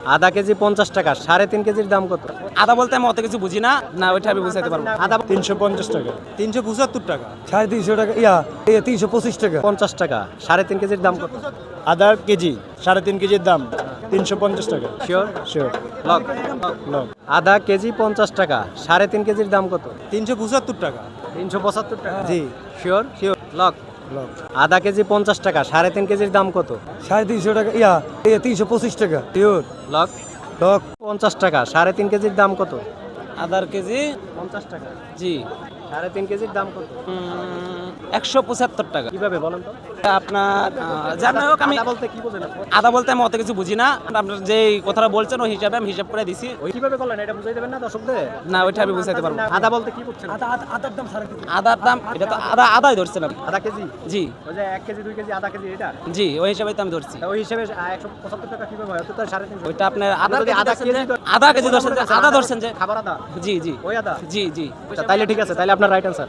আধা কেজি 50 টাকা, 3.5 কেজির দাম কত? আদা বলতে আমি অত কিছু বুঝি না, ওইটা আমি বুঝাইতে পারবো না। আদা 350 টাকা, 375 টাকা, 350 টাকা, 325 টাকা। 50 টাকা, 3.5 কেজির দাম কত? আদা কেজি 3.5 কেজির দাম 350 টাকা। শিওর? শিওর। লক। লক। আধা কেজি 50 টাকা, 3.5 কেজির দাম কত? 375 টাকা। 375 টাকা। জি। শিওর? শিওর। লক। লক। আধা কেজি 50 টাকা, 3.5 কেজির দাম কত? 350 টাকা, 325 টাকা। শিওর। লক। লক। 50 টাকা, 3.5 কেজির দাম কত? আদার কেজি 50 টাকা, জি 3.5 কেজির দাম কত? 175 টাকা। কিভাবে বলেন তো? আপনার জানা হোক, আমি আদা বলতে কি বোঝেন আপনি? আদা বলতে আমি অত কিছু বুঝি না। আপনার যে কথাটা বলছেন ওই হিসাবে আমি হিসাব করে দিছি। ওই কিভাবে বলেন এটা বুঝাই দেবেন না দর্শকদের? না, ওইটা আমি বুঝাইতে পারবো না। আদা বলতে কি বুঝছেন? আদার দাম এটা তো আদাই ধরছেন আপনি। আধা কেজি? জি ওই যে 1 কেজি 2 কেজি আধা কেজি এটা? জি, ওই হিসাবে তো আমি ধরছি। তা ওই হিসেবে 175 টাকা কিভাবে হয়? তো 3.5 ওইটা আপনার আদা যদি আধা কেজি আধা কেজি ধরছেন যে, আদা ধরছেন যে। খাবার আদা? জি জি ওই আদা? জি জি। তাইলে ঠিক আছে, তাইলে আপনার রাইট অ্যান্সার।